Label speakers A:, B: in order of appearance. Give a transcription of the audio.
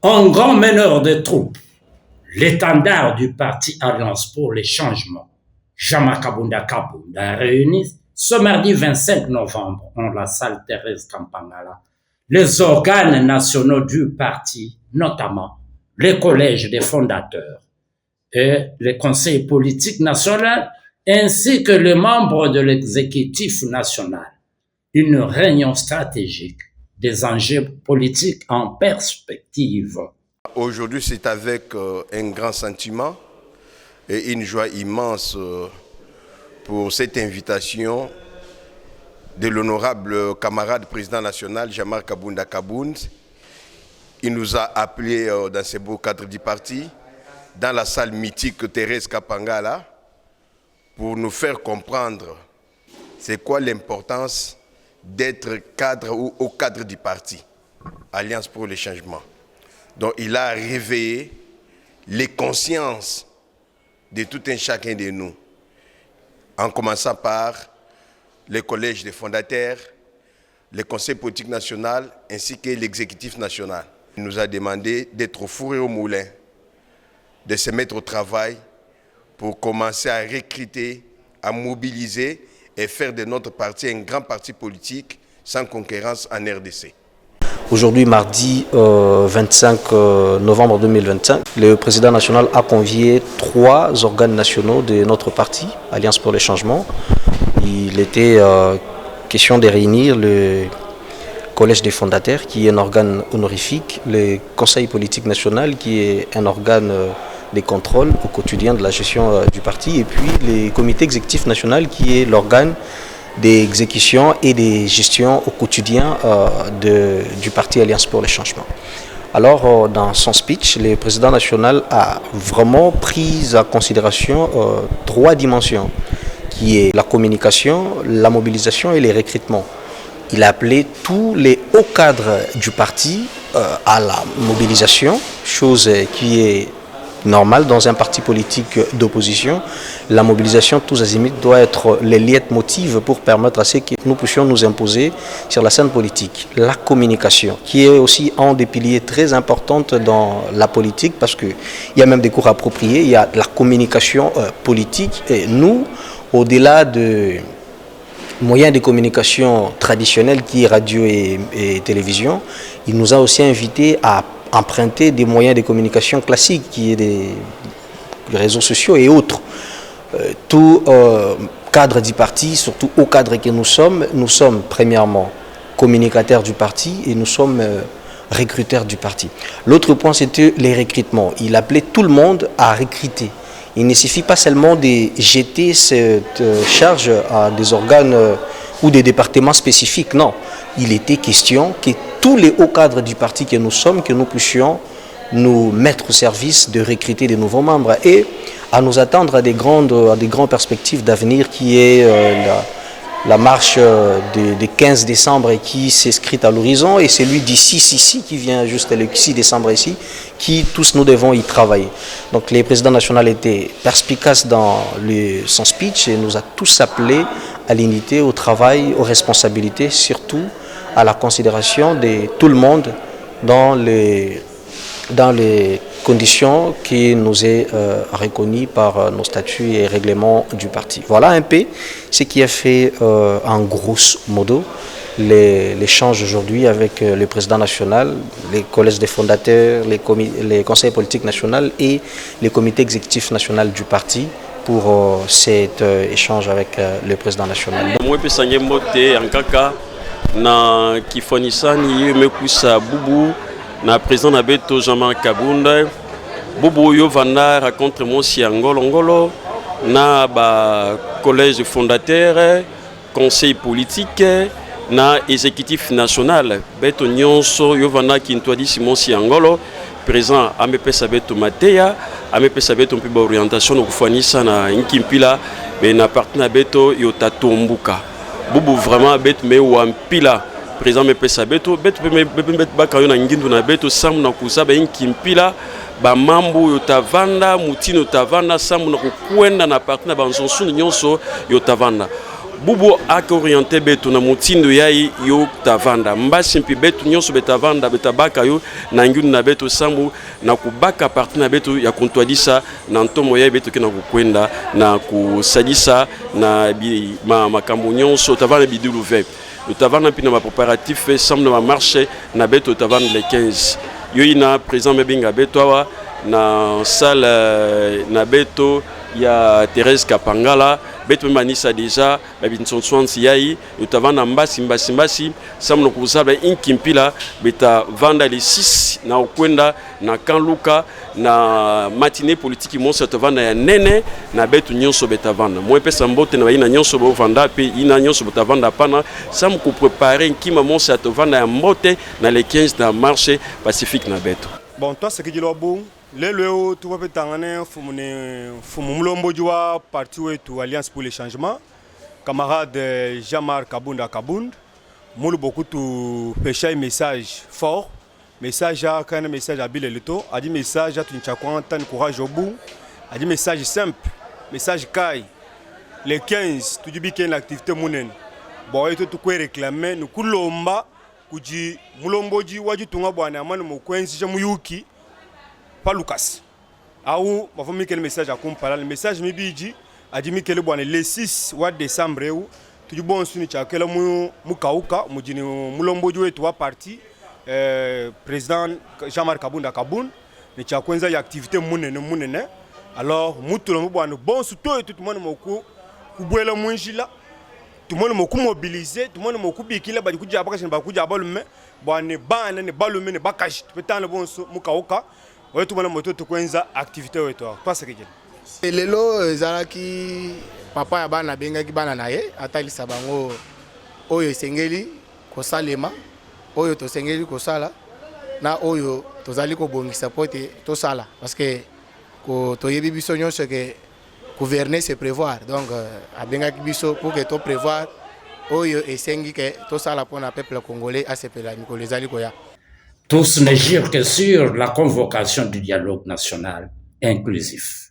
A: Un grand meneur de troupes, l'étendard du parti Alliance pour les changements, Jean-Marc Kabunda Kabunda, réuni ce mardi 25 novembre en la salle Thérèse Kampangala les organes nationaux du parti, notamment les collèges des fondateurs et les conseils politiques nationaux, ainsi que les membres de l'exécutif national. Une réunion stratégique des enjeux politiques en perspective.
B: Aujourd'hui, c'est avec un grand sentiment et une joie immense pour cette invitation de l'honorable camarade président national Jean-Marc Kabunda Kabund. Il nous a appelés dans ce beau cadre du parti, dans la salle mythique Thérèse Kapangala, pour nous faire comprendre c'est quoi l'importance d'être cadre ou au cadre du parti, Alliance pour le changement. Donc il a réveillé les consciences de tout un chacun de nous, en commençant par les collèges des fondateurs, le conseil politique national ainsi que l'exécutif national. Il nous a demandé d'être au four et au moulin, de se mettre au travail pour commencer à recruter, à mobiliser et faire de notre parti un grand parti politique sans concurrence en RDC.
C: Aujourd'hui, mardi 25 novembre 2025, le président national a convié 3 organes nationaux de notre parti, Alliance pour le changement. Il était question de réunir le collège des fondateurs, qui est un organe honorifique, le conseil politique national, qui est un organe de contrôle au quotidien de la gestion du parti, et puis le comité exécutif national, qui est l'organe d'exécution et de gestion au quotidien du parti Alliance pour le changement. Alors, dans son speech, le président national a vraiment pris en considération 3 dimensions, qui est la communication, la mobilisation et les recrutements. Il a appelé tous les hauts cadres du parti à la mobilisation, chose qui est normale dans un parti politique d'opposition. La mobilisation, tous azimuts, doit être les leitmotiv pour permettre à ce que nous puissions nous imposer sur la scène politique. La communication, qui est aussi un des piliers très importants dans la politique, parce qu'il y a même des cours appropriés, il y a la communication politique. Et nous, au-delà de moyens de communication traditionnels qui est radio et télévision, il nous a aussi invités à emprunter des moyens de communication classiques, qui est des réseaux sociaux et autres. Tout cadre du parti, surtout au cadre que nous sommes premièrement communicateurs du parti et nous sommes recruteurs du parti. L'autre point, c'était les recrutements. Il appelait tout le monde à recruter. Il ne suffit pas seulement de jeter cette charge à des organes ou des départements spécifiques, non. Il était question que tous les hauts cadres du parti que nous puissions nous mettre au service de recruter de nouveaux membres et à nous attendre à des grandes perspectives d'avenir, qui est la marche du 15 décembre qui s'inscrit à l'horizon, et celui du 6 ici, qui vient juste le 6 décembre ici, qui tous nous devons y travailler. Donc le président national était perspicace dans son speech et nous a tous appelés à l'unité, au travail, aux responsabilités, surtout à la considération de tout le monde dans les conditions qui nous est reconnues par nos statuts et règlements du parti. Voilà un peu ce qui a fait en grosso modo l'échange aujourd'hui avec le président national, les collèges des fondateurs, les conseils politiques nationaux et le comité exécutif national du parti pour cet échange avec le président national.
D: Na kifonisani mekusa bubu na président na beto Jean-Marc Kabunda bubu yo vanda raconte mon si ngolo na ba collège fondateur, conseil politique na exécutif national beto nyonso yo vanda kintwadi Simon Siangolo président amepesa beto Mateya amepesa beto mpiba orientation no kufanisa na nkimpila be na partenaire beto yo tatombuka bubu vraiment beto me wampila président me pesa beto bakayo na ngindu na beto samu na kusaba nkimpila ba mambu yo tavanda mutino tavanda samu na kukwenda na partenaire banzonsu nyonso yo tavanda bubu aka orienté beto na mutindo yai yo tavanda mbasi mpi beto nyonso betavanda betabaka yo na nguni na beto sambu na kubaka parti na beto ya kontwadisa na ntomo yai beto ke na kukwenda na kusadisa na makambo nyonso tavanda bidulu ve tavanda mpi na préparatif semble na marché na beto tavanda le 15 yo ina président mebinga beto awa na salle na beto ya Thérèse Kapangala beto manisa déjà babinson swansi yai utavana mbasi samno kusaba inkimpila beta vanda les 6 na okwenda na kanluka na matinée politique monsa tavana ya nene na beto nyonso beta vanda moi pesa mbote na ina nyonso bo vanda pe ina nyonso beta vanda pana sam ko préparer nkima monsa tavana ya mbote na les 15 na marché pacifique na beto.
E: Bon, toi ce que tu bon lelo tu vas tangane fumulombo jwa parti wetu Alliance pour le changement camarade Jean-Marc Kabunda Kabund moulu beaucoup tu pêcher message fort message à quand message à Bilelito a dit message à tu tan courage au bout a dit message simple message kai le 15 tu dis bien l'activité munen bon et tu quoi réclamer nous kulomba kuji mulombo ji waju tunga bwana manu mukwenzi jamuyuki pas Lucas. Aou, ma famille quel message à comparer le message me biji a dit Mikel Boane le 6 décembre où tu bon suni chakela mu kauka mujini mulombo jwe toi parti président Jean-Marc Kabunda Kabun ni chakwenza ya activité munene alors mutu lo bwana bon surtout tout le monde moku kubwela munjila tout le monde moku mobiliser tout le monde moku bikila ba kuja abaka ba kuja balume bwana bana ne balume ne bakashi peut-être le bon mu kauka ouais tout le monde moto tukwenza activité wetu toi c'est que
F: lelo ezalaki papa ya bana bengaki bana naye atalisa bango oyo esengeli kosalema oyo tosengeli kosala na oyo tozali kobongisa pote tosala parce que ko toyebi biso nyonso ke gouverner c'est prévoir donc abengaki biso pour que to prévoir oyo esengi ke tosala pour na peuple congolais asepela mikolo ezali koya.
A: Tous ne jurent que sur la convocation du dialogue national inclusif.